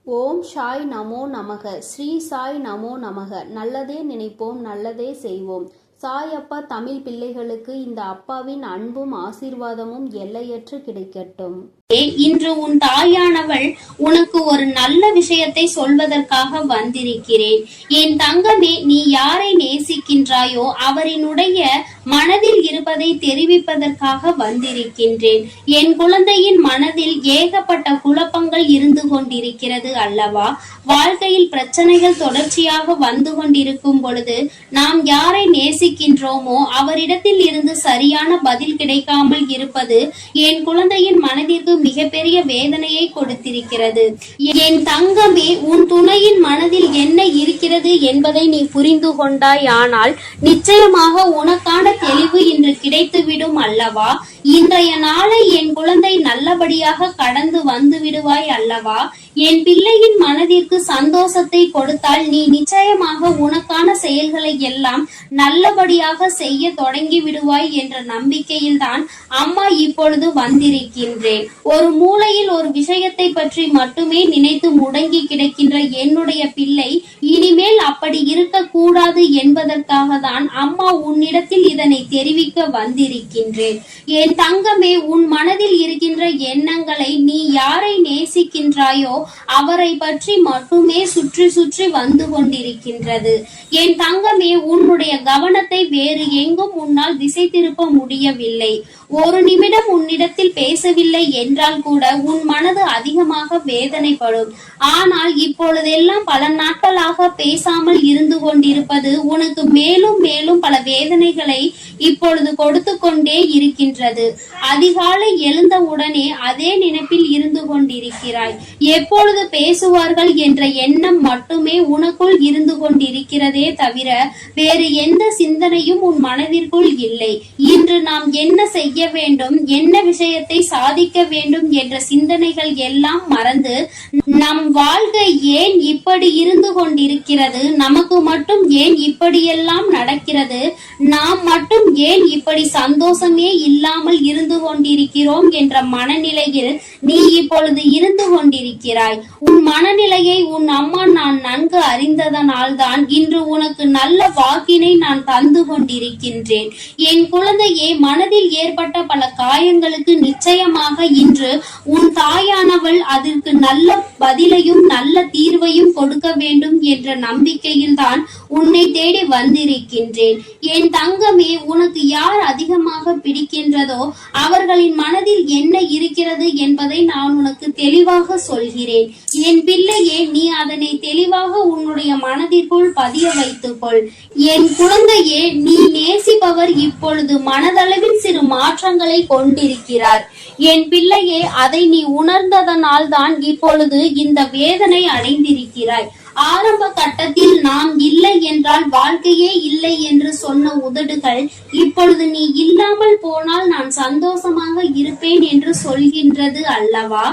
ஓம் சாய் நமோ நமக. ஸ்ரீ சாய் நமோ நமக. நல்லதே நினைப்போம், நல்லதே செய்வோம். சாய் அப்பா தமிழ் பிள்ளைகளுக்கு இந்த அப்பாவின் அன்பும் ஆசீர்வாதமும் எல்லையற்று கிடைக்கட்டும். இன்று உன் தாயானவள் உனக்கு ஒரு நல்ல விஷயத்தை சொல்வதற்காக வந்திருக்கிறேன். என் தங்கமே, நீ யாரை நேசிக்கின்றாயோ அவரினுடைய மனதில் இருப்பதை தெரிவிப்பதற்காக வந்திருக்கின்றேன். என் குழந்தையின் மனதில் ஏகப்பட்ட குழப்பங்கள் இருந்து கொண்டிருக்கிறது அல்லவா? வாழ்க்கையில் பிரச்சனைகள் தொடர்ச்சியாக வந்து கொண்டிருக்கும் பொழுது நாம் யாரை நேசிக்கின்றோமோ அவரிடத்தில் இருந்து சரியான பதில் கிடைக்காமல் இருப்பது என் குழந்தையின் மனதிற்கு மிகப்பெரிய வேதனையை கொடுத்திருக்கிறது. என் தங்கமே, உன் துணையின் மனதில் என்ன இருக்கிறது என்பதை நீ புரிந்து கொண்டாயானால் நிச்சயமாக உனக்கான தெளிவு இன்று கிடைத்துவிடும் அல்லவா? இன்றைய நாளை என் குழந்தை நல்லபடியாக கடந்து வந்து விடுவாய் அல்லவா? என் பிள்ளையின் மனதிற்கு சந்தோஷத்தை கொடுத்தால் நீ நிச்சயமாக உனக்கான செயல்களை எல்லாம் நல்லபடியாக செய்ய தொடங்கி விடுவாய் என்ற நம்பிக்கையில் தான் அம்மா இப்பொழுது வந்திருக்கின்றேன். ஒரு மூலையில் ஒரு விஷயத்தை பற்றி மட்டுமே நினைத்து முடங்கி கிடக்கின்ற என்னுடைய பிள்ளை இனிமேல் அப்படி இருக்கக்கூடாது என்பதற்காக தான் அம்மா உன்னிடத்தில் இதனை தெரிவிக்க வந்திருக்கின்றேன். என் தங்கமே, உன் மனதில் இருக்கின்ற எண்ணங்களை நீ யாரை நேசிக்கின்றாயோ அவரை பற்றி மட்டுமே சுற்றி சுற்றி வந்து கொண்டிருக்கின்றது. என் தங்கமே, உன்னுடைய கவனத்தை வேறு எங்கும் உன்னால் திசை திருப்ப முடியவில்லை. ஒரு நிமிடம் உன்னிடத்தில் பேசவில்லை என்றால் கூட உன் மனது அதிகமாக வேதனைப்படும். ஆனால் இப்பொழுதெல்லாம் பல நாட்களாக பேசாமல் இருந்து கொண்டிருப்பது உனக்கு மேலும் மேலும் பல வேதனைகளை இப்பொழுது கொடுத்து கொண்டே இருக்கின்றது. அதிகாலை எழுந்த உடனே அதே நினைப்பில் இருந்து கொண்டிருக்கிறாய். எப்பொழுது பேசுவார்கள் என்ற எண்ணம் மட்டுமே உனக்குள் இருந்து கொண்டிருக்கிறதே தவிர வேறு எந்த சிந்தனையும் உன் மனதிற்குள் இல்லை. இன்று நாம் என்ன செய்ய வேண்டும், என்ன விஷயத்தை சாதிக்க வேண்டும் என்ற சிந்தனைகள் எல்லாம் மறந்து நம் வாழ்க்கை ஏன் இப்படி இருந்து கொண்டிருக்கிறது, நமக்கு மட்டும் ஏன் இப்படியெல்லாம் நடக்கிறது, நாம் மட்டும் ஏன் இப்படி சந்தோஷமே இல்லாமல் இருந்து கொண்டிருக்கிறோம் என்ற மனநிலையில் நீ இப்பொழுது இருந்து கொண்டிருக்கிறாய். உன் மனநிலையை உன் அம்மா நான் நன்கு அறிந்ததனால் தான் இன்று உனக்கு நல்ல வாக்கினை நான் தந்து கொண்டிருக்கின்றேன். என் குழந்தையே, மனதில் ஏற்பட்ட பல காயங்களுக்கு நிச்சயமாக இன்று உன் தாயானவள் அதற்கு நல்ல பதிலையும் நல்ல தீர்வையும் கொடுக்க வேண்டும் என்ற நம்பிக்கையில் தான் உன்னை தேடி வந்திருக்கின்றேன். என் தங்கமே, உனக்கு யார் அதிகமாக பிடிக்கின்றதோ அவர்களின் மனதில் என்ன இருக்கிறது என்பதை நான் உனக்கு தெளிவாக சொல்கிறேன். என் பிள்ளையே, நீ அதனை தெளிவாக உன்னுடைய மனதிற்குள் பதிய வைத்துக்கொள். என் குழந்தையே, நீ நேசிப்பவர் இப்பொழுது மனதளவில் சிறு மாற்றங்களை கொண்டிருக்கிறார். என் பிள்ளையே, அதை நீ உணர்ந்ததனால் தான் இப்பொழுது இந்த வேதனை அடைந்திருக்கிறாய். ஆரம்ப கட்டத்தில் நாம் இல்லை என்றால் வாழ்க்கையே இல்லை என்று சொன்ன உதடுகள் இப்பொழுது நீ இல்லாமல் போனால் நான் சந்தோஷமாக இருப்பேன் என்று சொல்கின்றது அல்லவா?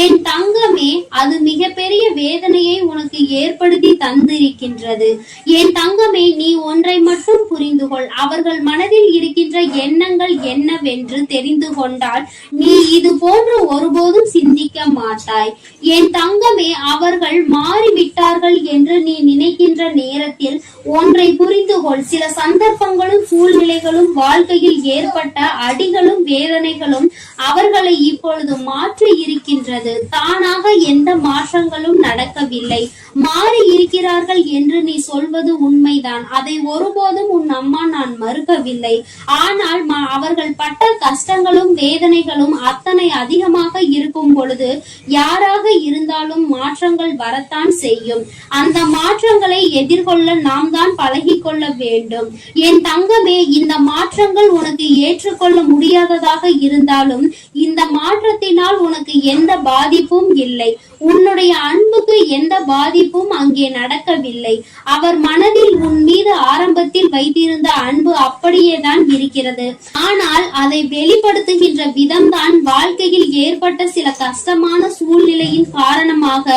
என் தங்கமே, அது மிகப்பெரிய வேதனையை உனக்கு ஏற்படுத்தி தந்திருக்கின்றது. என் தங்கமே, நீ ஒன்றை மட்டும் புரிந்து கொள். அவர்கள் மனதில் இருக்கின்ற எண்ணங்கள் என்னவென்று தெரிந்து கொண்டால் நீ இது போன்று ஒருபோதும் சிந்திக்க மாட்டாய். என் தங்கமே, அவர்கள் மாறிவிட்டார்கள் என்று நீ நினைக்கின்ற நேரத்தில் ஒன்றை புரிந்து கொள். சில சந்தர்ப்பங்களும் சூழ்நிலைகளும் வாழ்க்கையில் ஏற்பட்ட அடிகளும் வேதனைகளும் அவர்களை இப்பொழுது மாற்றி இருக்கின்றது. தானாக எந்த மாற்றங்களும் நடக்கவில்லை. மாறி இருக்கிறார்கள் என்று நீ சொல்வது உண்மைதான். அதை ஒருபோதும் உன் அம்மா நான் மறுக்கவில்லை. ஆனால் அவர்கள் பட்ட கஷ்டங்களும் வேதனைகளும் அத்தனை அதிகமாக இருக்கும் பொழுது யாராக இருந்தாலும் மாற்றங்கள் வரத்தான் செய்யும். அந்த மாற்றங்களை எதிர்கொள்ள நாம் தான் பழகி கொள்ள வேண்டும். என் தங்கமே, இந்த மாற்றங்கள் உனக்கு ஏற்றுக்கொள்ள முடியாததாக இருந்தாலும் இந்த மாற்றத்தினால் உனக்கு எந்த பாதிப்பும் இல்லை. உன்னுடைய அன்புக்கு எந்த பாதிப்பும் அங்கே நடக்கவில்லை. அவர் மனதில் உன் மீது ஆரம்பத்தில் வைத்திருந்த அன்பு அப்படியே தான் இருக்கிறது. ஆனால் அதை வெளிப்படுத்துகின்ற விதம்தான் வாழ்க்கையில் ஏற்பட்ட சில கஷ்டமான சூழ்நிலையின் காரணமாக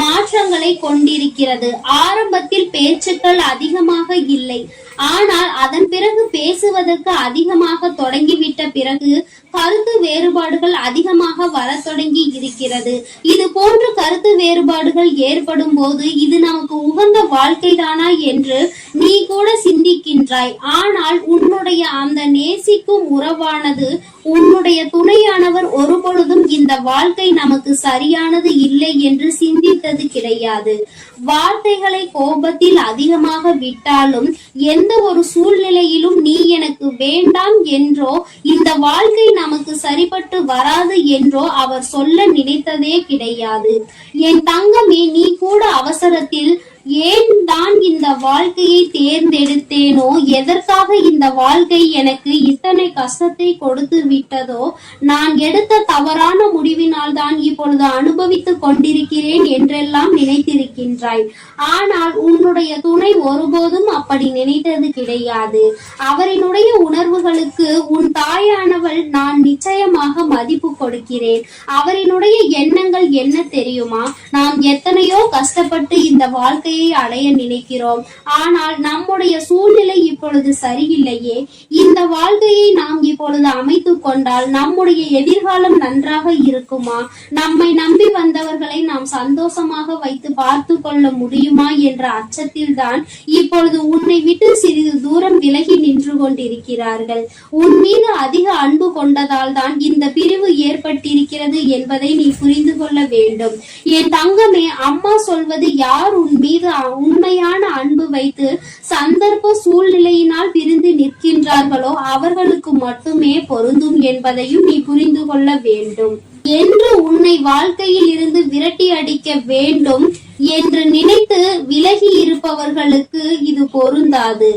மாற்றங்களை கொண்டிருக்கிறது. ஆரம்பத்தில் பேச்சுக்கள் அதிகமாக இல்லை, ஆனால் அதன் பிறகு பேசுவதற்கு அதிகமாக தொடங்கிவிட்ட பிறகு கருத்து வேறுபாடுகள் அதிகமாக வர தொடங்கி இருக்கிறது. இது போன்ற கருத்து வேறுபாடுகள் ஏற்படும் போது இது நமக்கு உகந்த வாழ்க்கைதானா என்று நீ கூட சிந்திக்கின்றாய். ஆனால் உன்னுடைய அந்த நேசிக்கும் உறவானது, உன்னுடைய துணையானவர் ஒருபொழுதும் இந்த வாழ்க்கை நமக்கு சரியானது இல்லை என்று சிந்தித்தது கிடையாது. வார்த்தைகளை கோபத்தில் அதிகமாக விட்டாலும் எந்த ஒரு சூழ்நிலையிலும் நீ எனக்கு வேண்டாம் என்றோ இந்த வாழ்க்கை நமக்கு சரிபட்டு வராது என்றோ அவர் சொல்ல நினைத்ததே கிடையாது. என் தங்கமே, நீ கூட அவசரத்தில் ஏன் தான் இந்த வாழ்க்கையை தேர்ந்தெடுத்தேனோ, எதற்காக இந்த வாழ்க்கை எனக்கு இத்தனை கஷ்டத்தை கொடுத்து விட்டதோ, நான் எடுத்த தவறான முடிவினால் தான் இப்பொழுது அனுபவித்துக் கொண்டிருக்கிறேன் என்றெல்லாம் நினைத்திருக்கின்றாய். ஆனால் உன்னுடைய துணை ஒருபோதும் அப்படி நினைத்தது கிடையாது. அவரினுடைய உணர்வுகளுக்கு உன் தாயானவள் நான் நிச்சயமாக மதிப்பு கொடுக்கிறேன். அவரினுடைய எண்ணங்கள் என்ன தெரியுமா? நாம் எத்தனையோ கஷ்டப்பட்டு இந்த வாழ்க்கை அடைய நினைக்கிறோம், ஆனால் நம்முடைய சூழ்நிலை இப்பொழுது சரியில்லையே. இந்த வாழ்க்கையை நாம் இப்பொழுது அமைத்துக் கொண்டால் நம்முடைய எதிர்காலம் நன்றாக இருக்குமா? நம்மை நம்பி வந்தவர்களை நாம் சந்தோஷமாக வைத்து பார்த்து கொள்ள முடியுமா என்ற அச்சத்தில் தான் இப்பொழுது உன்னை விட்டு சிறிது தூரம் விலகி நின்று கொண்டிருக்கிறார்கள். உன் மீது அதிக அன்பு கொண்டதால் தான் இந்த பிரிவு ஏற்பட்டிருக்கிறது என்பதை நீ புரிந்து கொள்ள வேண்டும். என் தங்கமே, அம்மா சொல்வது யார் உன் மீது உண்மையான அன்பு வைத்து சந்தர்ப்ப சூழ்நிலையினால் பிரிந்து நிற்கின்றார்களோ அவர்களுக்கு மட்டுமே பொருந்தும் என்பதையும் நீ புரிந்து கொள்ள வேண்டும். என்று உன்னை வாழ்க்கையில் இருந்து விரட்டி அடிக்க வேண்டும் என்று நினைத்து விலகி இருப்பவர்களுக்கு இது பொருந்தாது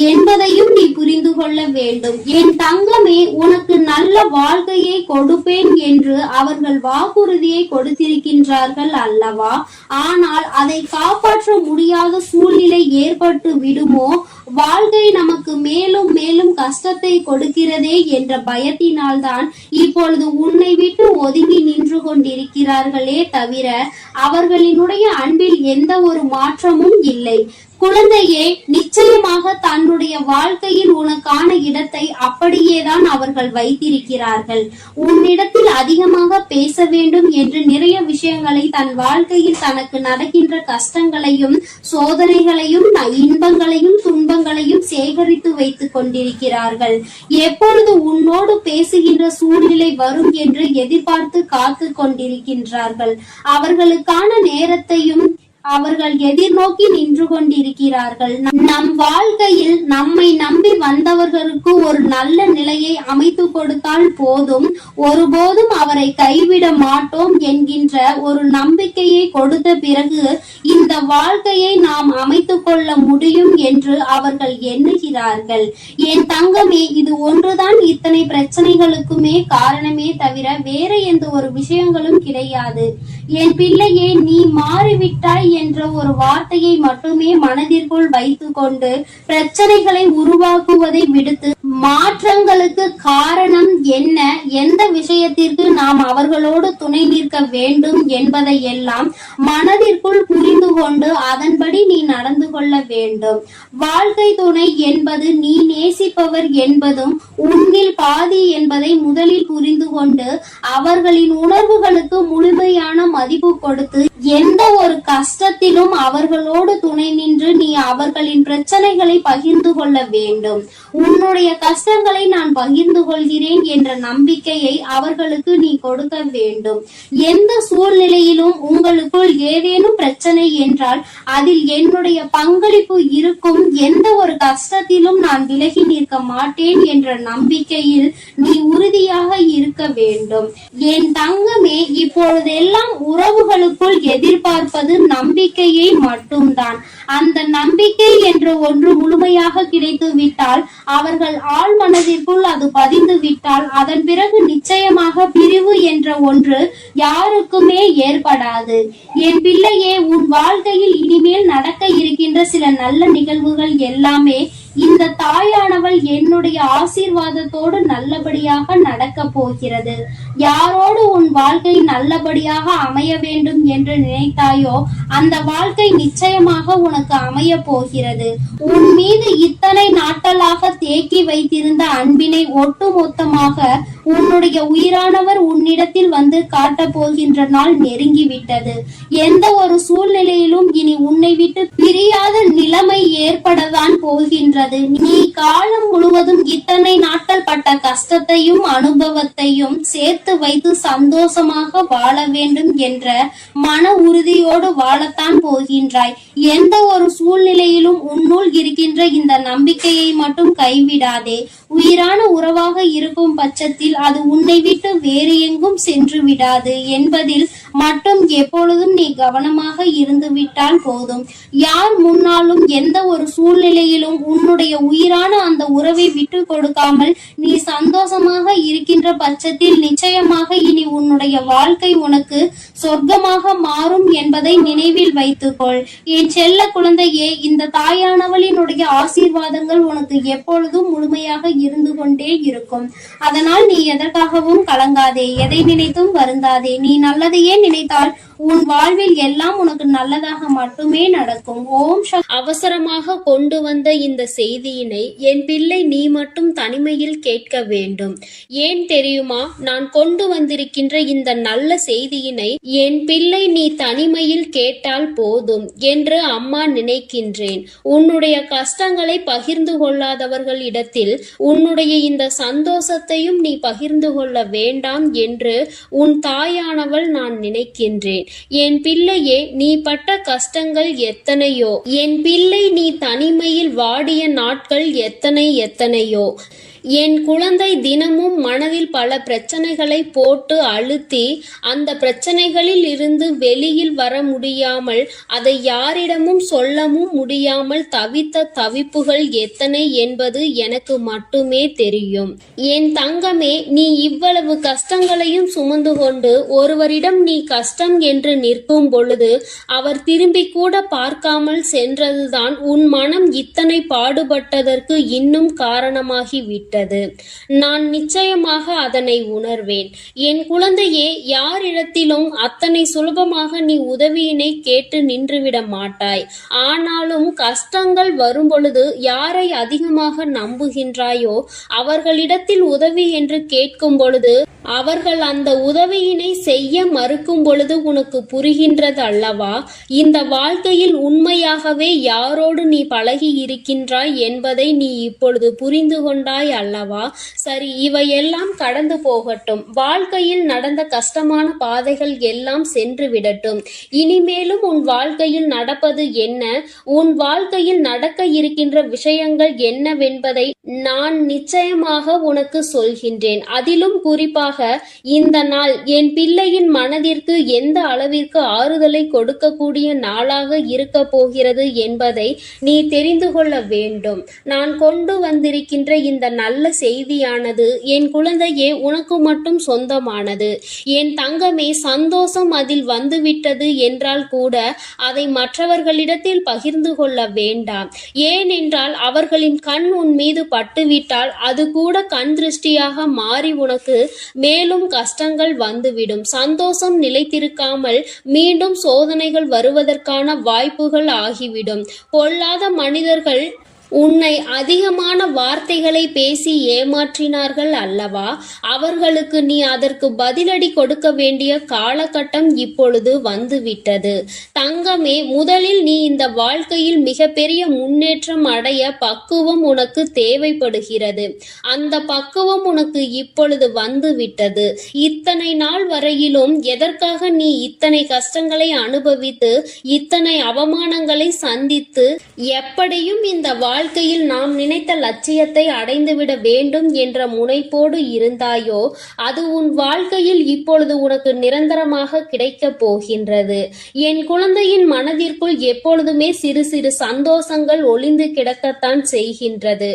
என்பதையும் நீ புரிந்து கொள்ள வேண்டும். என் தங்கமே, உனக்கு நல்ல வாழ்க்கையை கொடுப்பேன் என்று அவர்கள் வாக்குறுதியை கொடுத்திருக்கின்றார்கள் அல்லவா? ஆனால் அதை காப்பாற்ற முடியாத சூழ்நிலை ஏற்பட்டு விடுமோ, வாழ்க்கை நமக்கு மேலும் மேலும் கஷ்டத்தை கொடுக்கிறதே என்ற பயத்தினால்தான் இப்பொழுது உன்னை விட்டு ஒதுங்கி நின்று கொண்டிருக்கிறார்களே தவிர அவர்களினுடைய அன்பில் எந்த ஒரு மாற்றமும் இல்லை. குழந்தையே, நிச்சயமாக தன்னுடைய வாழ்க்கையில் உனக்கான இடத்தை அப்படியேதான் அவர்கள் வைத்திருக்கிறார்கள். உன்னிடத்தில் அதிகமாக பேச வேண்டும் என்று நிறைய விஷயங்களை தன் வாழ்க்கையில் தனக்கு நடக்கின்ற கஷ்டங்களையும் சோதனைகளையும் இன்பங்களையும் துன்பங்களையும் சேகரித்து வைத்துக் கொண்டிருக்கிறார்கள். எப்பொழுது உன்னோடு பேசுகின்ற சூழ்நிலை வரும் என்று எதிர்பார்த்து காத்து கொண்டிருக்கின்றார்கள். அவர்களுக்கான நேரத்தையும் அவர்கள் எதிர்நோக்கி நின்று கொண்டிருக்கிறார்கள். நம் வாழ்க்கையில் நம்மை நம்பி வந்தவர்களுக்கு ஒரு நல்ல நிலையை அமைத்து கொடுத்தால் போதும், ஒருபோதும் அவரை கைவிட மாட்டோம் என்கின்ற ஒரு நம்பிக்கையை கொடுத்த பிறகு இந்த வாழ்க்கையை நாம் அமைத்துக் கொள்ள முடியும் என்று அவர்கள் எண்ணுகிறார்கள். என் தங்கமே, இது ஒன்றுதான் இத்தனை பிரச்சனைகளுக்குமே காரணமே தவிர வேற எந்த ஒரு விஷயங்களும் கிடையாது. என் பிள்ளையே, நீ மாறிவிட்டாய் என்ற ஒரு வார்த்தையை மட்டுமே மனதிற்குள் வைத்துக் கொண்டு பிரச்சனைகளை உருவாக்குவதை விடுத்து மாற்றங்களுக்கு காரணம் என்ன, எந்த விஷயத்திற்கு நாம் அவர்களோடு துணை நிற்க வேண்டும் என்பதை எல்லாம் மனதிற்குள் புரிந்து கொண்டு அதன்படி நீ நடந்து கொள்ள வேண்டும். வாழ்க்கை துணை என்பது நீ நேசிப்பவர் என்பதும் உன்னில் பாதி என்பதை முதலில் புரிந்து கொண்டு அவர்களின் உணர்வுகளுக்கு முழுமையான மதிப்பு கொடுத்து எந்த ஒரு கஷ்டத்திலும் அவர்களோடு துணை நின்று நீ அவர்களின் பிரச்சனைகளை பகிர்ந்து கொள்ள வேண்டும். உன்னுடைய கஷ்டங்களை நான் பகிர்ந்து கொள்கிறேன் என்ற நம்பிக்கையை அவர்களுக்கு நீ கொடுக்க வேண்டும். எந்த சூழ்நிலையிலும் உங்களுக்குள் ஏதேனும் பிரச்சனை என்றால் அதில் என்னுடைய பங்களிப்பு இருக்கும், எந்த ஒரு கஷ்டத்திலும் நான் விலகி நிற்க மாட்டேன் என்ற நம்பிக்கையில் நீ உறுதியாக இருக்க வேண்டும். என் தங்கமே, இப்பொழுதெல்லாம் உறவுகளுக்குள் எதிர்பார்ப்பது நம்பிக்கையை மட்டும்தான். அந்த நம்பிக்கை என்ற ஒன்று முழுமையாக கிடைத்து விட்டால், அவர்கள் ஆழ் மனதிற்குள் அது பதிந்து விட்டால், அதன் பிறகு நிச்சயமாக பிரிவு என்ற ஒன்று யாருக்குமே ஏற்படாது. என் பிள்ளையே, உன் வாழ்க்கையில் இனிமேல் நடக்க இருக்கின்ற சில நல்ல நிகழ்வுகள் எல்லாமே இந்த தாயானவள் என்னுடைய ஆசீர்வாதத்தோடு நல்லபடியாக நடக்க போகிறது. யாரோடு உன் வாழ்க்கை நல்லபடியாக அமைய வேண்டும் என்று நினைத்தாயோ அந்த வாழ்க்கை நிச்சயமாக உனக்கு அமைய போகிறது. உன் மீது இத்தனை நாட்களாக தேக்கி வைத்திருந்த அன்பினை ஒட்டுமொத்தமாக உன்னுடைய உயிரானவர் உன்னிடத்தில் வந்து காட்டப் போகின்ற நாள் நெருங்கிவிட்டது. எந்த ஒரு சூழ்நிலையிலும் இனி உன்னை விட்டு பிரியாத நிலைமை ஏற்படத்தான் போகின்றது. நீ காலம் முழுவதும் இத்தனை நாட்கள் பட்ட கஷ்டத்தையும் அனுபவத்தையும் சேர்த்து வைத்து சந்தோஷமாக வாழ வேண்டும் என்ற மன உறுதியோடு வாழத்தான் போகின்றாய். எந்த ஒரு சூழ்நிலையிலும் உன்னுள் இருக்கின்ற இந்த நம்பிக்கையை மட்டும் கைவிடாதே. உயிரான உறவாக இருக்கும் பட்சத்தில் அது உன்னை விட்டு வேறு எங்கும் சென்று விடாது என்பதில் மட்டும் எப்பொழுதும் நீ கவனமாக இருந்து விட்டால் போதும். யார் முன்னாலும் எந்த ஒரு சூழ்நிலையிலும் உன்னுடைய உயிரான அந்த உறவை விட்டு கொடுக்காமல் நீ சந்தோஷமாக இருக்கின்ற பட்சத்தில் நிச்சயமாக இனி உன்னுடைய வாழ்க்கை உனக்கு சொர்க்கமாக மாறும் என்பதை நினைவில் வைத்துக்கொள். என் செல்ல குழந்தையே, இந்த தாயானவளினுடைய ஆசீர்வாதங்கள் உனக்கு எப்பொழுதும் முழுமையாக இருந்து கொண்டே இருக்கும். அதனால் நீ எதற்காகவும் கலங்காதே, எதை நினைத்தும் வருந்தாதே. நீ நல்லதையே நினைத்தால் உன் வாழ்வில் எல்லாம் உனக்கு நல்லதாக மட்டுமே நடக்கும். ஓம் சக்தி. அவசரமாக கொண்டு வந்த இந்த செய்தியினை என் பிள்ளை நீ மட்டும் தனிமையில் கேட்க வேண்டும். ஏன் தெரியுமா? நான் கொண்டு வந்திருக்கின்ற இந்த நல்ல செய்தியினை என் பிள்ளை நீ தனிமையில் கேட்டால் போதும் என்று அம்மா நினைக்கின்றேன். உன்னுடைய கஷ்டங்களை பகிர்ந்து கொள்ளாதவர்களிடத்தில் உன்னுடைய இந்த சந்தோஷத்தையும் நீ பகிர்ந்து கொள்ள வேண்டாம் என்று உன் தாயானவள் நான் நினைக்கின்றேன். என் பிள்ளையே, நீ பட்ட கஷ்டங்கள் எத்தனையோ, என் பிள்ளை நீ தனிமையில் வாடிய நாட்கள் எத்தனையோ. என் குழந்தை தினமும் மனதில் பல பிரச்சனைகளை போட்டு அழுத்தி அந்த பிரச்சனைகளில் இருந்து வெளியில் வர முடியாமல் அதை யாரிடமும் சொல்லவும் முடியாமல் தவித்த தவிப்புகள் எத்தனை என்பது எனக்கு மட்டுமே தெரியும். என் தங்கமே, நீ இவ்வளவு கஷ்டங்களையும் சுமந்து கொண்டு ஒருவரிடம் நீ கஷ்டம் என்று நிற்கும் பொழுது அவர் திரும்பி கூட பார்க்காமல் சென்றதுதான் உன் மனம் இத்தனை பாடுபட்டதற்கு இன்னும் காரணமாகிவிட்டது. நான் நிச்சயமாக அதனை உணர்வேன். என் குழந்தையே, யாரிடத்திலும் அத்தனை சுலபமாக நீ உதவியினை கேட்டு நின்றுவிட மாட்டாய். ஆனாலும் கஷ்டங்கள் வரும் பொழுது யாரை அதிகமாக நம்புகின்றாயோ அவர்களிடத்தில் உதவி என்று கேட்கும் பொழுது அவர்கள் அந்த உதவியினை செய்ய மறுக்கும் பொழுது உனக்கு புரிகின்றது அல்லவா? இந்த வாழ்க்கையில் உண்மையாகவே யாரோடு நீ பழகி இருக்கின்றாய் என்பதை நீ இப்பொழுது புரிந்து கொண்டாய் அல்லவா? சரி, இவையெல்லாம் கடந்து போகட்டும். வாழ்க்கையில் நடந்த கஷ்டமான பாதைகள் எல்லாம் சென்று விடட்டும். இனிமேலும் உன் வாழ்க்கையில் நடப்பது என்ன, உன் வாழ்க்கையில் நடக்க இருக்கின்ற விஷயங்கள் என்னவென்பதை நான் நிச்சயமாக உனக்கு சொல்கின்றேன். அதிலும் குறிப்பாக இந்த நாள் என் பிள்ளையின் மனதிற்கு எந்த அளவிற்கு ஆறுதலை கொடுக்கக்கூடிய நாளாக இருக்க போகிறது என்பதை நீ தெரிந்து கொள்ள வேண்டும். நான் கொண்டு வந்திருக்கின்ற இந்த நல்ல செய்தியானது என் குழந்தையே உனக்கு மட்டும் சொந்தமானது. என் தங்கமே, சந்தோஷம் அதில் வந்துவிட்டது என்றால் கூட அதை மற்றவர்களிடத்தில் பகிர்ந்து கொள்ள வேண்டாம். ஏனென்றால் அவர்களின் கண் உன் மீது பட்டுவிட்டால் அது கூட கண் திருஷ்டியாக மாறி உனக்கு மேலும் கஷ்டங்கள் வந்துவிடும். சந்தோஷம் நிலைத்திருக்காமல் மீண்டும் சோதனைகள் வருவதற்கான வாய்ப்புகள் ஆகிவிடும். பொல்லாத மனிதர்கள் உன்னை அதிகமான வார்த்தைகளை பேசி ஏமாற்றினார்கள் அல்லவா? அவர்களுக்கு நீ அதற்கு பதிலடி கொடுக்க வேண்டிய காலகட்டம் இப்பொழுது வந்துவிட்டது. தங்கமே, முதலில் நீ இந்த வாழ்க்கையில் மிகப்பெரிய முன்னேற்றம் அடைய பக்குவம் உனக்கு தேவைப்படுகிறது. அந்த பக்குவம் உனக்கு இப்பொழுது வந்துவிட்டது. இத்தனை நாள் வரையிலும் எதற்காக நீ இத்தனை கஷ்டங்களை அனுபவித்து இத்தனை அவமானங்களை சந்தித்து எப்படியும் இந்த வாழ்க்கையில் நாம் நினைத்த லட்சியத்தை அடைந்துவிட வேண்டும் என்ற முனைப்போடு இருந்தாயோ அது உன் வாழ்க்கையில் இப்பொழுது உனக்கு நிரந்தரமாக கிடைக்கப் போகின்றது. என் குழந்தையின் மனதிற்குள் எப்பொழுதுமே சிறு சிறு சந்தோஷங்கள் ஒளிந்து கிடக்கத்தான் செய்கின்றது.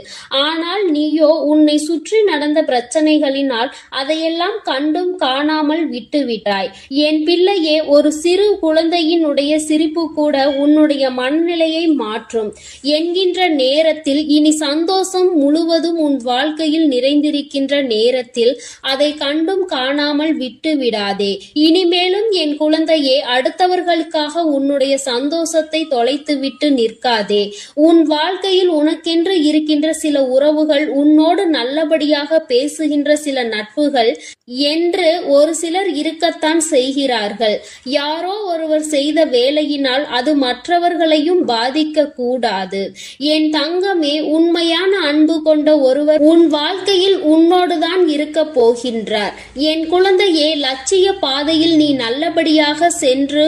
ஆனால் நீயோ உன்னை சுற்றி நடந்த பிரச்சனைகளினால் அதையெல்லாம் கண்டும் காணாமல் விட்டுவிட்டாய். என் பிள்ளையே, ஒரு சிறு குழந்தையினுடைய சிரிப்பு கூட உன்னுடைய மனநிலையை மாற்றும் என்கின்ற நேரத்தில், இனி சந்தோஷம் முழுவதும் உன் வாழ்க்கையில் நிறைந்திருக்கின்ற நேரத்தில் அதை கண்டும் காணாமல் விட்டு விடாதே. இனிமேலும் என் குழந்தையே, அடுத்தவர்களுக்காக உன்னுடைய சந்தோஷத்தை தொலைத்துவிட்டு நிற்காதே. உன் வாழ்க்கையில் உனக்கென்று இருக்கின்ற சில உறவுகள், உன்னோடு நல்லபடியாக பேசுகின்ற சில நட்புகள் என்று ஒரு சிலர் இருக்கத்தான் செய்கிறார்கள். யாரோ ஒருவர் செய்த வேலையினால் அது மற்றவர்களையும் பாதிக்க கூடாது. என் தங்கமே, உண்மையான அன்பு கொண்ட ஒருவர் உன் வாழ்க்கையில் உன்னோடுதான் இருக்க போகின்றார். என் குழந்தையே, லட்சிய பாதையில் நீ நல்லபடியாக சென்று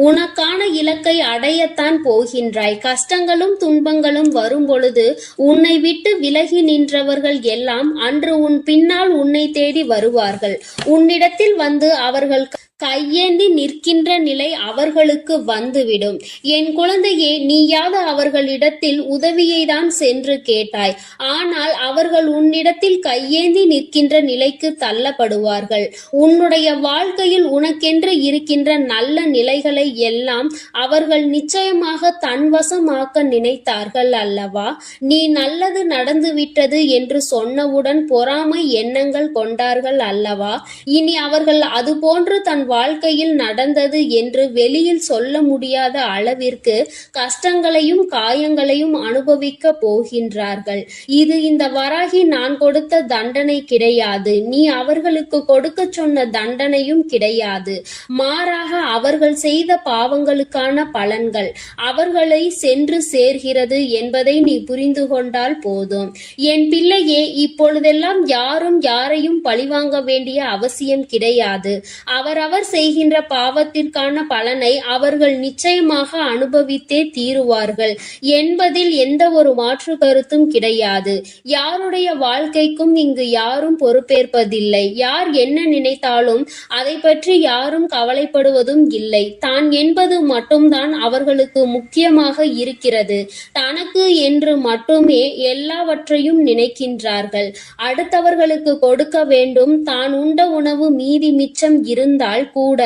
உனக்கான இலக்கை அடையத்தான் போகின்றாய். கஷ்டங்களும் துன்பங்களும் வரும் பொழுது உன்னை விட்டு விலகி நின்றவர்கள் எல்லாம் அன்று உன் பின்னால் உன்னை தேடி வருவார்கள். உன்னிடத்தில் வந்து அவர்கள் கையேந்தி நிற்கின்ற நிலை அவர்களுக்கு வந்துவிடும். என் குழந்தையே, நீயாவது அவர்களிடத்தில் உதவியை தான் சென்று கேட்டாய். ஆனால் அவர்கள் உன்னிடத்தில் கையேந்தி நிற்கின்ற நிலைக்கு தள்ளப்படுவார்கள். உன்னுடைய வாழ்க்கையில் உனக்கென்று இருக்கின்ற நல்ல நிலைகளை எல்லாம் அவர்கள் நிச்சயமாக தன்வசமாக்க நினைத்தார்கள் அல்லவா? நீ நல்லது நடந்துவிட்டது என்று சொன்னவுடன் பொறாமை எண்ணங்கள் கொண்டார்கள் அல்லவா? இனி அவர்கள் அதுபோன்று தன் வாழ்க்கையில் நடந்தது என்று வெளியில் சொல்ல முடியாத அளவிற்கு கஷ்டங்களையும் காயங்களையும் அனுபவிக்க போகின்றார்கள். இது இந்த வராகி நான் கொடுத்த தண்டனை கிடையாது. நீ அவர்களுக்கு கொடுக்க சொன்ன தண்டனையும் கிடையாது. மாறாக அவர்கள் செய்த பாவங்களுக்கான பலன்கள் அவர்களை சென்று சேர்கிறது என்பதை நீ புரிந்து கொண்டால் போதும். என் பிள்ளையே, இப்பொழுதெல்லாம் யாரும் யாரையும் பழிவாங்க வேண்டிய அவசியம் கிடையாது. அவரவர் செய்கின்ற பாவத்திற்கான பலனை அவர்கள் நிச்சயமாக அனுபவித்தே தீருவார்கள் என்பதில் எந்த ஒரு மாற்று கருத்தும் கிடையாது. யாருடைய வாழ்க்கைக்கும் இங்கு யாரும் பொறுப்பேற்பதில்லை. யார் என்ன நினைத்தாலும் அதை பற்றி யாரும் கவலைப்படுவதும் இல்லை. தான் என்பது மட்டும்தான் அவர்களுக்கு முக்கியமாக இருக்கிறது. தனக்கு என்று மட்டுமே எல்லாவற்றையும் நினைக்கின்றார்கள். அடுத்தவர்களுக்கு கொடுக்க வேண்டும். தான் உண்ட உணவு மீதி மிச்சம் இருந்தால் கூட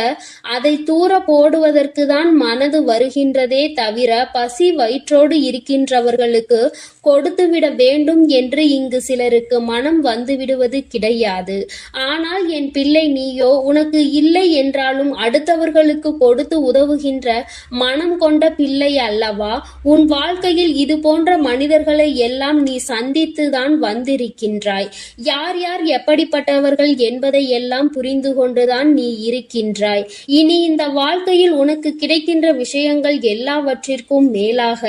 அதை தூர போடுவதற்கு தான் மனது வருகின்றதே தவிர பசி வயிற்றோடு இருக்கின்றவர்களுக்கு கொடுத்துவிட வேண்டும் என்று இங்கு சிலருக்கு மனம் வந்துவிடுவது கிடையாது. ஆனால் என் பிள்ளை, நீயோ உனக்கு இல்லை என்றாலும் அடுத்தவர்களுக்கு கொடுத்து உதவுகின்ற மனம் கொண்ட பிள்ளை அல்லவா? உன் வாழ்க்கையில் இது போன்ற மனிதர்களை எல்லாம் நீ சந்தித்துதான் வந்திருக்கின்றாய். யார் யார் எப்படிப்பட்டவர்கள் என்பதை எல்லாம் புரிந்து கொண்டுதான் நீ இருக்கின்றாய். இனி இந்த வாழ்க்கையில் உனக்கு கிடைக்கின்ற விஷயங்கள் எல்லாவற்றிற்கும் மேலாக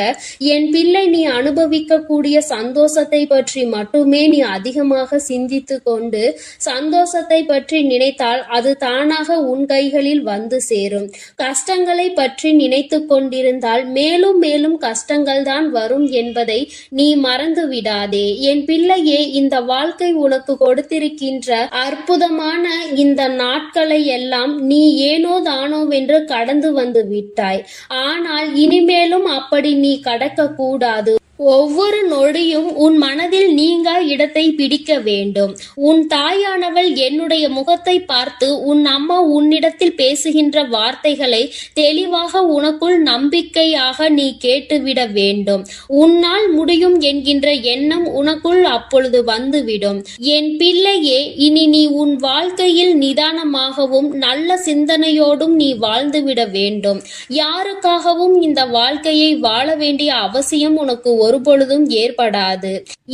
என் பிள்ளை, நீ அனுபவிக்கக்கூடிய சந்தோஷத்தை பற்றி மட்டுமே நீ அதிகமாக சிந்தித்து கொண்டு சந்தோஷத்தை பற்றி நினைத்தால் அது தானாக உன் கைகளில் வந்து சேரும். கஷ்டங்களை பற்றி நினைத்து கொண்டிருந்தால் மேலும் மேலும் கஷ்டங்கள் தான் வரும் என்பதை நீ மறந்து விடாதே. என் பிள்ளையே, இந்த வாழ்க்கை உனக்கு கொடுத்திருக்கின்ற அற்புதமான இந்த நாட்களை எல்லாம் நீ ஏனோ தானோவென்று கடந்து வந்து விட்டாய். ஆனால் இனிமேலும் அப்படி நீ கடக்க கூடாது. ஒவ்வொரு நொடியும் உன் மனதில் நீங்கா இடத்தை பிடிக்க வேண்டும். உன் தாயானவள் என்னுடைய முகத்தை பார்த்து உன் அம்மா உன்னிடத்தில் பேசுகின்ற வார்த்தைகளை தெளிவாக உனக்குள் நம்பிக்கையாக நீ கேட்டுவிட வேண்டும். உன்னால் முடியும் என்கின்ற எண்ணம் உனக்குள் அப்பொழுது வந்துவிடும். என் பிள்ளையே, இனி நீ உன் வாழ்க்கையில் நிதானமாகவும் நல்ல சிந்தனையோடும் நீ வாழ்ந்துவிட வேண்டும். யாருக்காகவும் இந்த வாழ்க்கையை வாழ வேண்டிய அவசியம் உனக்கு ஒருபொழுதும் ஏற்படாது.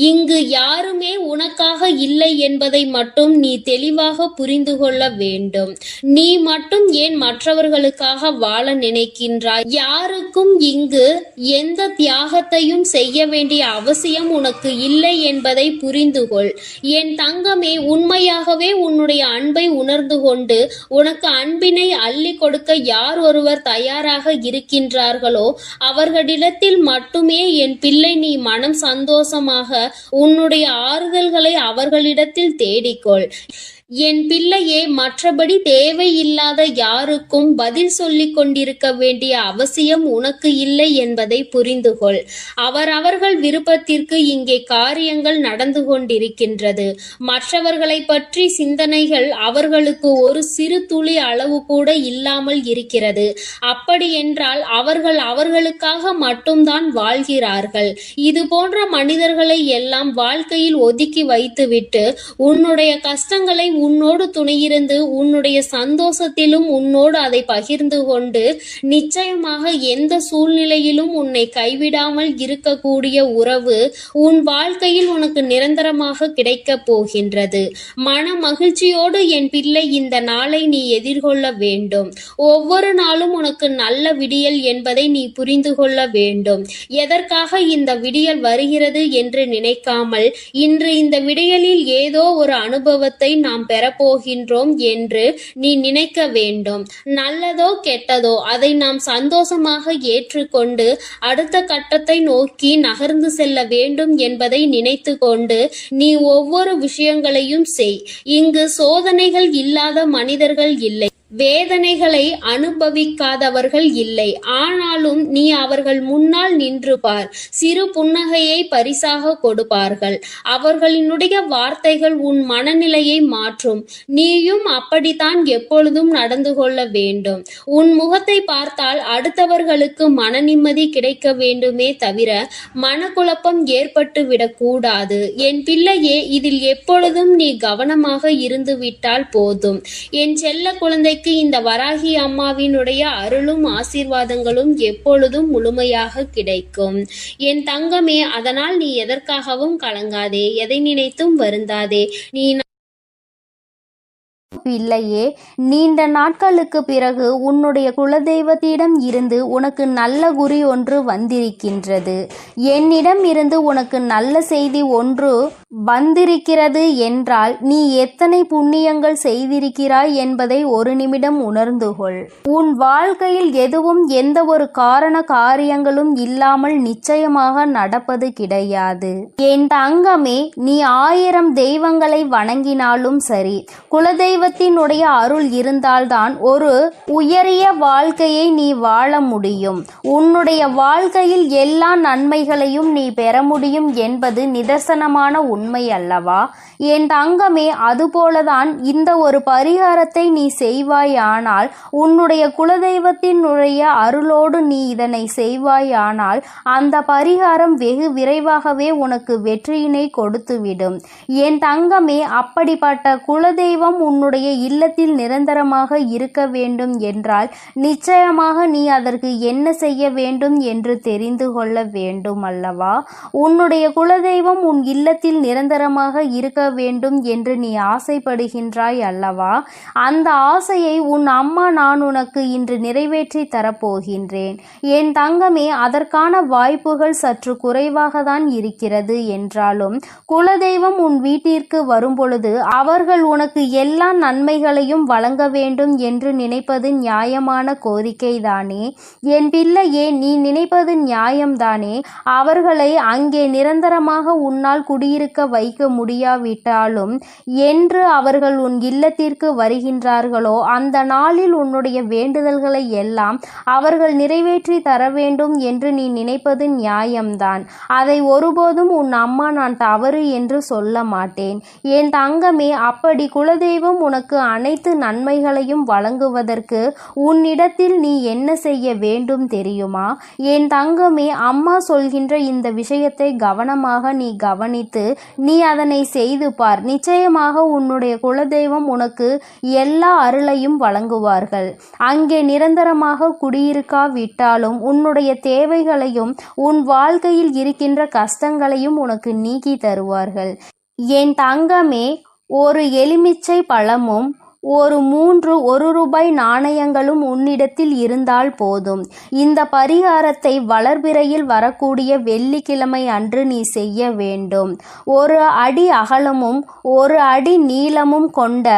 இங்கு யாருமே உனக்காக இல்லை என்பதை மட்டும் நீ தெளிவாக புரிந்து கொள்ள வேண்டும். நீ மட்டும் ஏன் மற்றவர்களுக்காக வாழ நினைக்கின்றாய்? யாருக்கும் இங்கு எந்த தியாகத்தையும் செய்ய வேண்டிய அவசியம் உனக்கு இல்லை என்பதை புரிந்து கொள். என் தங்கமே, உண்மையாகவே உன்னுடைய அன்பை உணர்ந்து கொண்டு உனக்கு அன்பினை அள்ளி கொடுக்க யார் ஒருவர் தயாராக இருக்கின்றார்களோ அவர்களிடத்தில் மட்டுமே என் பிள்ளை நீ மனம் சந்தோஷமாக உன்னுடைய ஆறுதல்களை அவர்களிடத்தில் தேடிக்கொள். என் பிள்ளையே, மற்றபடி தேவையில்லாத யாருக்கும் பதில் சொல்லிக் கொண்டிருக்க வேண்டிய அவசியம் உனக்கு இல்லை என்பதை புரிந்து கொள். அவரவர்கள் விருப்பத்திற்கு இங்கே காரியங்கள் நடந்து கொண்டிருக்கின்றது. மற்றவர்களை பற்றி சிந்தனைகள் அவர்களுக்கு ஒரு சிறு துளி அளவு கூட இல்லாமல் இருக்கிறது. அப்படி என்றால் அவர்கள் அவர்களுக்காக மட்டும்தான் வாழ்கிறார்கள். இது போன்ற மனிதர்களை எல்லாம் வாழ்க்கையில் ஒதுக்கி வைத்துவிட்டு உன்னுடைய கஷ்டங்களை உன்னோடு துணையிருந்து உன்னுடைய சந்தோஷத்திலும் உன்னோடு அதை பகிர்ந்து கொண்டு நிச்சயமாக எந்த சூழ்நிலையிலும் உன்னை கைவிடாமல் இருக்கக்கூடிய உறவு உன் வாழ்க்கையில் உனக்கு நிரந்தரமாக கிடைக்கப் போகின்றது. மன மகிழ்ச்சியோடு என் பிள்ளை இந்த நாளை நீ எதிர்கொள்ள வேண்டும். ஒவ்வொரு நாளும் உனக்கு நல்ல விடியல் என்பதை நீ புரிந்து கொள்ள வேண்டும். எதற்காக இந்த விடியல் வருகிறது என்று நினைக்காமல் இன்று இந்த விடியலில் ஏதோ ஒரு அனுபவத்தை நாம் பெறப்போகின்றோம் என்று நீ நினைக்க வேண்டும். நல்லதோ கெட்டதோ அதை நாம் சந்தோஷமாக ஏற்றுக்கொண்டு அடுத்த கட்டத்தை நோக்கி நகர்ந்து செல்ல வேண்டும் என்பதை நினைத்து கொண்டு நீ ஒவ்வொரு விஷயங்களையும் செய். இங்கு சோதனைகள் இல்லாத மனிதர்கள் இல்லை, வேதனைகளை அனுபவிக்காதவர்கள் இல்லை. ஆனாலும் நீ அவர்கள் முன்னால் நின்று பார். சிறு புன்னகையை பரிசாக கொடுப்பார்கள். அவர்களினுடைய வார்த்தைகள் உன் மனநிலையை மாற்றும். நீயும் அப்படித்தான் எப்பொழுதும் நடந்து கொள்ள வேண்டும். உன் முகத்தை பார்த்தால் அடுத்தவர்களுக்கு மன நிம்மதி கிடைக்க வேண்டுமே தவிர மனக்குழப்பம் ஏற்பட்டு விடக்கூடாது. என் பிள்ளையே, இதில் எப்பொழுதும் நீ கவனமாக இருந்து விட்டால் போதும். என் செல்ல குழந்தை இந்த வராகி அம்மாவினுடைய அருளும் ஆசீர்வாதங்களும் எப்பொழுதும் முழுமையாக கிடைக்கும். என் தங்கமே, அதனால் நீ எதற்காகவும் கலங்காதே, எதை நினைத்தும் வருந்தாதே. நீ பிள்ளையே, நீண்ட நாட்களுக்கு பிறகு உன்னுடைய குலதெய்வத்திடம் இருந்து உனக்கு நல்ல குறி ஒன்று வந்திருக்கின்றது. என்னிடம் இருந்து உனக்கு நல்ல செய்தி ஒன்று வந்திருக்கிறது என்றால் நீ எத்தனை புண்ணியங்கள் செய்திருக்கிறாய் என்பதை ஒரு நிமிடம் உணர்ந்து கொள். உன் வாழ்க்கையில் எதுவும் எந்த ஒரு காரியங்களும் இல்லாமல் நிச்சயமாக நடப்பது கிடையாது. என் தங்கமே, நீ 1000 தெய்வங்களை வணங்கினாலும் சரி, குலதெய்வத்தினுடைய அருள் இருந்தால்தான் ஒரு உயரிய வாழ்க்கையை நீ வாழ முடியும். உன்னுடைய வாழ்க்கையில் எல்லா நன்மைகளையும் நீ பெற முடியும் என்பது நிதர்சனமான உண்மை அல்லவா? என் தங்கமே, அதுபோலதான் இந்த ஒரு பரிகாரத்தை நீ செய்வாயானால், உன்னுடைய குலதெய்வத்தினுடைய அருளோடு நீ இதனை செய்வாயானால் அந்த பரிகாரம் வெகு விரைவாகவே உனக்கு வெற்றியினை கொடுத்துவிடும். என் தங்கமே, அப்படிப்பட்ட குலதெய்வம் உன்னுடைய இல்லத்தில் நிரந்தரமாக இருக்க வேண்டும் என்றால் நிச்சயமாக நீ அதற்கு என்ன செய்ய வேண்டும் என்று தெரிந்து கொள்ள வேண்டும் அல்லவா? உன்னுடைய குலதெய்வம் உன் இல்லத்தில் நிரந்தரமாக இருக்க வேண்டும் என்று நீ ஆசைப்படுகின்றாய் அல்லவா? அந்த ஆசையை உன் அம்மா நான் உனக்கு இன்று நிறைவேற்றி தரப்போகின்றேன். என் தங்கமே, அதற்கான வாய்ப்புகள் சற்று குறைவாக தான் இருக்கிறது என்றாலும் குலதெய்வம் உன் வீட்டிற்கு வரும்பொழுது அவர்கள் உனக்கு எல்லா நன்மைகளையும் வழங்க வேண்டும் என்று நினைப்பது நியாயமான கோரிக்கைதானே? என் பிள்ளையே, நீ நினைப்பது நியாயம்தானே? அவர்களை அங்கே நிரந்தரமாக உன்னால் குடியிருக்க வைக்க முடியாவிட்டாலும் என்று அவர்கள் உன் இல்லத்திற்கு வருகின்றார்களோ அந்த நாளில் உன்னுடைய வேண்டுதல்களை எல்லாம் அவர்கள் நிறைவேற்றி தர வேண்டும் என்று நீ நினைப்பது நியாயம்தான். அதை ஒருபோதும் உன் அம்மா நான் தவறு என்று சொல்ல மாட்டேன். என் தங்கமே, அப்படி குலதெய்வம் உனக்கு அனைத்து நன்மைகளையும் வழங்குவதற்கு உன்னிடத்தில் நீ என்ன செய்ய வேண்டும் தெரியுமா? என் தங்கமே, அம்மா சொல்கின்ற இந்த விஷயத்தை கவனமாக நீ கவனித்து நீ அதனை செய்து பார். நிச்சயமாக உன்னுடைய குலதெய்வம் உனக்கு எல்லா அருளையும் வழங்குவார்கள். அங்கே நிரந்தரமாக குடியிருக்காவிட்டாலும் உன்னுடைய தேவைகளையும் உன் வாழ்க்கையில் இருக்கின்ற கஷ்டங்களையும் உனக்கு நீக்கி தருவார்கள். என் தங்கமே, ஒரு எலுமிச்சை பழமும் ஒரு 3 1 நாணயங்களும் உன்னிடத்தில் இருந்தால் போதும். இந்த பரிகாரத்தை வளர்பிறையில் வரக்கூடிய வெள்ளிக்கிழமை அன்று நீ செய்ய வேண்டும். 1 அடி அகலமும் 1 அடி நீளமும் கொண்ட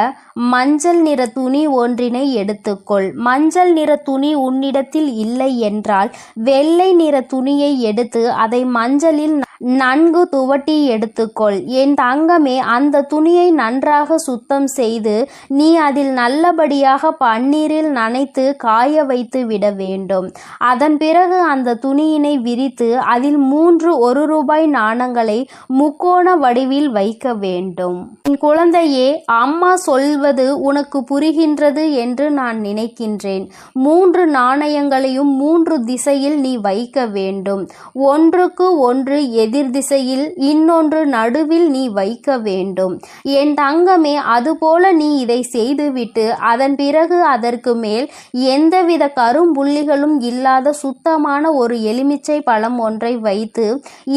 மஞ்சள் நிற துணி ஒன்றினை எடுத்துக்கொள். மஞ்சள் நிற துணி உன்னிடத்தில் இல்லை என்றால் வெள்ளை நிற துணியை எடுத்து அதை மஞ்சளில் நன்கு துவட்டி எடுத்துக்கொள். என் தங்கமே, அந்த துணியை நன்றாக சுத்தம் செய்து நீ அதில் நல்லபடியாக பன்னீரில் நனைத்து காய வைத்து விட வேண்டும். அதன் பிறகு அந்த துணியினை விரித்து அதில் 3 1 நாணயங்களை முக்கோண வடிவில் வைக்க வேண்டும். என் குழந்தையே, அம்மா சொல்வது உனக்கு புரிகின்றது என்று நான் நினைக்கின்றேன். 3 நாணயங்களையும் 3 திசையில் நீ வைக்க வேண்டும். ஒன்றுக்கு ஒன்று எதிர் திசையில், இன்னொன்று நடுவில் நீ வைக்க வேண்டும். என் தங்கமே, அதுபோல நீ இதை செய்துவிட்டு அதன் பிறகு அதற்கு மேல் எந்தவித கரும்புள்ளிகளும் இல்லாத சுத்தமான ஒரு எலுமிச்சை பழம் ஒன்றை வைத்து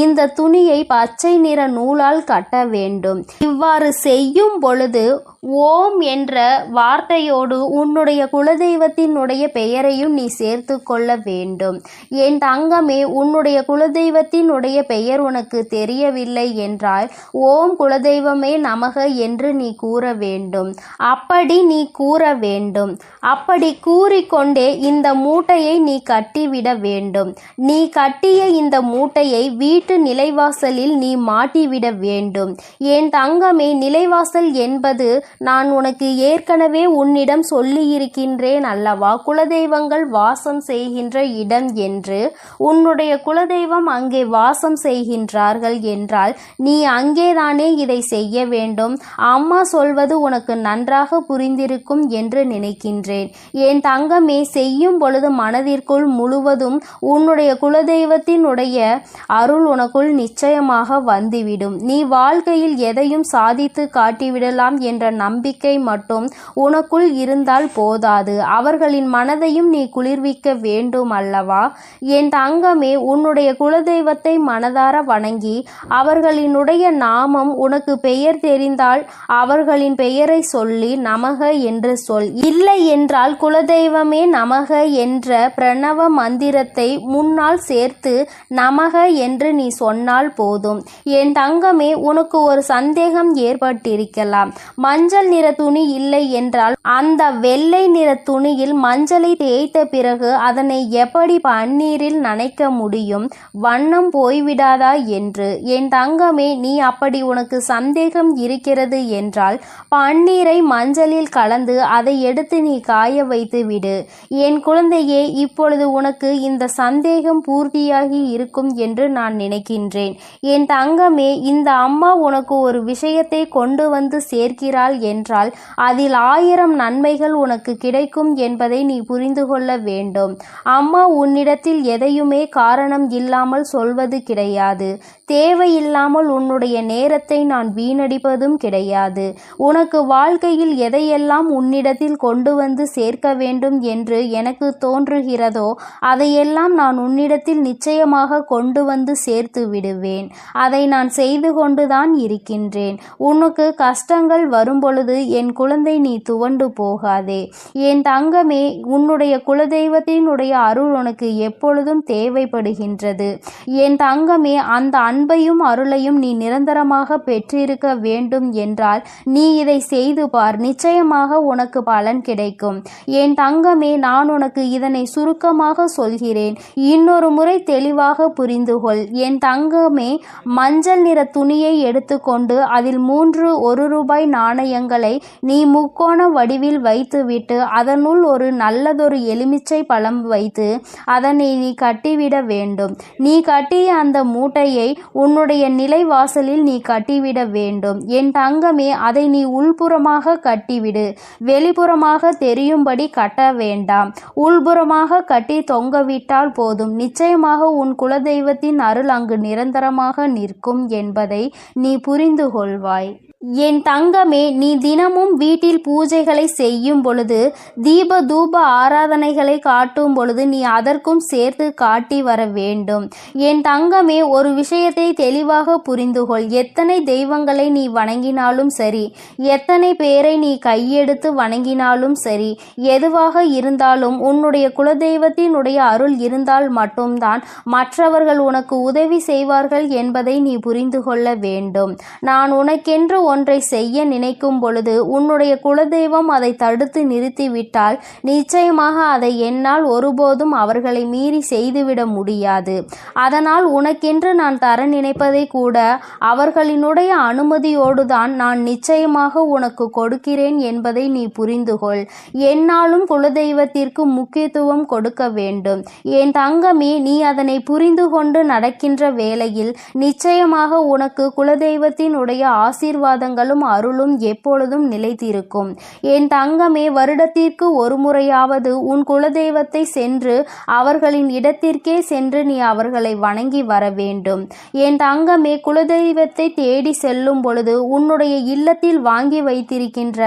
இந்த துணியை பச்சை நிற நூலால் கட்ட வேண்டும். இவ்வாறு செய்யும் பொழுது ஓம் என்ற வார்த்தையோடு உன்னுடைய குலதெய்வத்தினுடைய பெயரையும் நீ சேர்த்து கொள்ள வேண்டும். என் தங்கமே, உன்னுடைய குலதெய்வத்தினுடைய பெயர் உனக்கு தெரியவில்லை என்றால் ஓம் குலதெய்வமே நமக என்று நீ கூற வேண்டும். அப்படி நீ கூற வேண்டும். அப்படி கூறிக்கொண்டே இந்த மூட்டையை நீ கட்டிவிட வேண்டும். நீ கட்டிய இந்த மூட்டையை வீட்டு நிலைவாசலில் நீ மாட்டிவிட வேண்டும். என் தங்கமே, நிலைவாசல் என்பது நான் உனக்கு ஏற்கனவே உன்னிடம் சொல்லியிருக்கின்றேன் அல்லவா, குலதெய்வங்கள் வாசம் செய்கின்ற இடம் என்று. உன்னுடைய குலதெய்வம் அங்கே வாசம் செய்கின்றார்கள் என்றால் நீ அங்கேதானே இதை செய்ய வேண்டும். அம்மா சொல்வது உனக்கு நன்றாக புரிந்திருக்கும் என்று நினைக்கின்றேன். என் தங்கமே, செய்யும் பொழுது மனதிற்குள் முழுவதும் உன்னுடைய குலதெய்வத்தினுடைய அருள் உனக்குள் நிச்சயமாக வந்துவிடும். நீ வாழ்க்கையில் எதையும் சாதித்து காட்டிவிடலாம் என்ற நம்பிக்கை மட்டும் உனக்குள் இருந்தால் போதாது. அவர்களின் மனதையும் நீ குளிர்விக்க வேண்டும் அல்லவா. என் தங்கமே, உன்னுடைய குலதெய்வத்தை மனதார வணங்கி அவர்களினுடைய நாமம் உனக்கு பெயர் தெரிந்தால் அவர்களின் பெயரை சொல்லி நமக என்று சொல். இல்லை என்றால் குலதெய்வமே நமக என்ற பிரணவ மந்திரத்தை முன்னால் சேர்த்து நமக என்று நீ சொன்னால் போதும். என் தங்கமே, உனக்கு ஒரு சந்தேகம் ஏற்பட்டிருக்கலாம். மஞ்சள் நிற துணி இல்லை என்றால் அந்த வெள்ளை நிற துணியில் மஞ்சளை தேய்த்த பிறகு அதனை எப்படி பன்னீரில் நனைக்க முடியும், வண்ணம் போய்விடாதா என்று. என் தங்கமே, நீ அப்படி உனக்கு சந்தேகம் இருக்கிறது என்றால் பன்னீரை மஞ்சளில் கலந்து அதை எடுத்து நீ காய வைத்து விடு. என் குழந்தையே, இப்பொழுது உனக்கு இந்த சந்தேகம் பூர்த்தியாகி இருக்கும் என்று நான் நினைக்கின்றேன். என் தங்கமே, இந்த அம்மா உனக்கு ஒரு விஷயத்தை கொண்டு வந்து சேர்க்கிறாள் என்றால் அதில் 1000 நன்மைகள் உனக்கு கிடைக்கும் என்பதை நீ புரிந்து கொள்ள வேண்டும். அம்மா உன்னிடத்தில் எதையுமே காரணம் இல்லாமல் சொல்வது கிடையாது. தேவையில்லாமல் உன்னுடைய நேரத்தை நான் வீணடிப்பதும் கிடையாது. உனக்கு வாழ்க்கையில் எதையெல்லாம் உன்னிடத்தில் கொண்டு வந்து சேர்க்க வேண்டும் என்று எனக்கு தோன்றுகிறதோ அதையெல்லாம் நான் உன்னிடத்தில் நிச்சயமாக கொண்டு வந்து சேர்த்து விடுவேன். அதை நான் செய்து கொண்டுதான் இருக்கின்றேன். உனக்கு கஷ்டங்கள் வரும்பொழுது என் குழந்தை நீ துவண்டு போகாதே. என் தங்கமே, உன்னுடைய குலதெய்வத்தினுடைய அருள் உனக்கு எப்பொழுதும் தேவைப்படுகின்றது. என் தங்கமே, அந்த அன்பையும் அருளையும் நீ நிரந்தரமாக பெற்றிருக்க வேண்டும் என்றால் நீ இதை செய்து பார். நிச்சயமாக உனக்கு பலன் கிடைக்கும். என் தங்கமே, நான் உனக்கு இதனை சுருக்கமாக சொல்கிறேன். இன்னொரு முறை தெளிவாக புரிந்து கொள். என் தங்கமே, மஞ்சள் நிற துணியை எடுத்துக்கொண்டு அதில் 3 1 நாணயங்களை நீ முக்கோண வடிவில் வைத்துவிட்டு அதனுள் ஒரு நல்லதொரு எலுமிச்சை பழம் வைத்து அதனை நீ கட்டிவிட வேண்டும். நீ கட்டிய அந்த மூட்டையை உன்னுடைய நிலைவாசலில் நீ கட்டிவிட வேண்டும். என் தங்கமே, அதை நீ உள்புறமாக கட்டிவிடு. வெளிப்புறமாக தெரியும்படி கட்ட வேண்டாம். உள்புறமாக கட்டி தொங்கவிட்டால் போதும். நிச்சயமாக உன் குலதெய்வத்தின் அருள் அங்கு நிரந்தரமாக நிற்கும் என்பதை நீ புரிந்து கொள்வாய். என் தங்கமே, நீ தினமும் வீட்டில் பூஜைகளை செய்யும் பொழுது தீப தூப ஆராதனைகளை காட்டும் பொழுது நீ அதற்கும் சேர்த்து காட்டி வர வேண்டும். என் தங்கமே, ஒரு விஷயத்தை தெளிவாக புரிந்துகொள். எத்தனை தெய்வங்களை நீ வணங்கினாலும் சரி, எத்தனை பேரை நீ கையெடுத்து வணங்கினாலும் சரி, எதுவாக இருந்தாலும் உன்னுடைய குலதெய்வத்தினுடைய அருள் இருந்தால் மட்டும்தான் மற்றவர்கள் உனக்கு உதவி செய்வார்கள் என்பதை நீ புரிந்து கொள்ள வேண்டும். நான் உனக்கென்று ஒன்றை செய்ய நினைக்கும் பொழுது உன்னுடைய குலதெய்வம் அதை தடுத்து நிறுத்திவிட்டால் நிச்சயமாக அதை என்னால் ஒருபோதும் அவர்களை மீறி செய்துவிட முடியாது. அதனால் உனக்கென்று நான் தர நினைப்பதை கூட அவர்களினுடைய அனுமதியோடுதான் நான் நிச்சயமாக உனக்கு கொடுக்கிறேன் என்பதை நீ புரிந்துகொள். என்னாலும் குலதெய்வத்திற்கு முக்கியத்துவம் கொடுக்க வேண்டும். என் தங்கமே, நீ அதனை புரிந்து கொண்டு நடக்கின்ற வேளையில் நிச்சயமாக உனக்கு குலதெய்வத்தினுடைய ஆசீர்வாதங்களும் அருளும் எப்பொழுதும் நிலைத்திருக்கும். என் தங்கமே, வருடத்திற்கு ஒரு முறையாவது உன் குலதெய்வத்தை சென்று அவர்களின் இடத்திற்கே சென்று நீ அவர்களை வணங்கி வர வேண்டும். என் தங்கமே, குலதெய்வத்தை தேடி செல்லும் பொழுது உன்னுடைய இல்லத்தில் வாங்கி வைத்திருக்கின்ற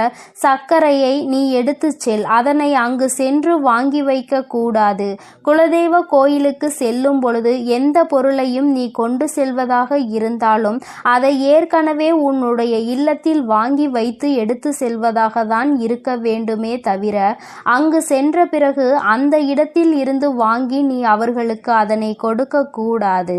சர்க்கரையை நீ எடுத்து செல். அதனை அங்கு சென்று வாங்கி வைக்க கூடாது. குலதெய்வ கோயிலுக்கு செல்லும் பொழுது எந்த பொருளையும் நீ கொண்டு செல்வதாக இருந்தாலும் அதை ஏற்கனவே உன்னுடைய இல்லத்தில் வாங்கி வைத்து எடுத்து செல்வதாக தான் இருக்க வேண்டுமே தவிர அங்கு சென்ற பிறகு அந்த இடத்தில் இருந்து வாங்கி நீ அவர்களுக்கு அதனை கொடுக்க கூடாது.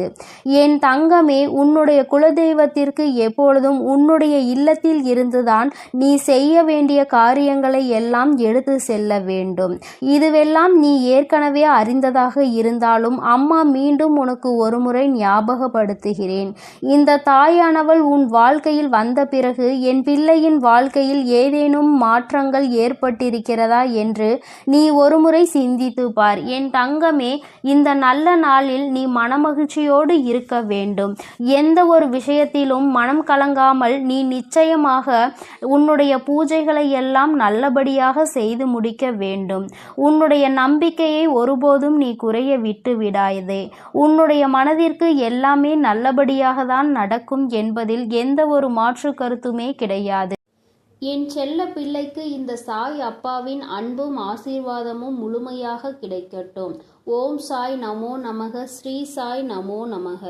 என் தங்கமே, உன்னுடைய குலதெய்வத்திற்கு எப்பொழுதும் உன்னுடைய இல்லத்தில் இருந்துதான் நீ செய்ய வேண்டிய காரியங்களை எல்லாம் எடுத்து செல்ல வேண்டும். இதுவெல்லாம் நீ ஏற்கனவே அறிந்ததாக இருந்தாலும் அம்மா மீண்டும் உனக்கு ஒருமுறை ஞாபகப்படுத்துகிறேன். இந்த தாயானவள் உன் வாழ்க்கையில் வந்த பிறகு என் பிள்ளையின் வாழ்க்கையில் ஏதேனும் மாற்றங்கள் ஏற்பட்டிருக்கிறதா என்று நீ ஒருமுறை சிந்தித்து பார். என் தங்கமே, இந்த நல்ல நாளில் நீ மனமகிழ்ச்சியோடு இருக்க வேண்டும். எந்த ஒரு விஷயத்திலும் மனம் கலங்காமல் நீ நிச்சயமாக உன்னுடைய பூஜைகளை எல்லாம் நல்லபடியாக செய்து முடிக்க வேண்டும். உன்னுடைய நம்பிக்கையை ஒருபோதும் நீ குறைய விட்டு விடாதே. உன்னுடைய மனதிற்கு எல்லாமே நல்லபடியாக தான் நடக்கும் என்பதில் எந்த ஒரு மாற்று கருத்துமே கிடையாது. என் செல்ல பிள்ளைக்கு இந்த சாய் அப்பாவின் அன்பும் ஆசீர்வாதமும் முழுமையாக கிடைக்கட்டும். ஓம் சாய் நமோ நமக. ஸ்ரீ சாய் நமோ நமக.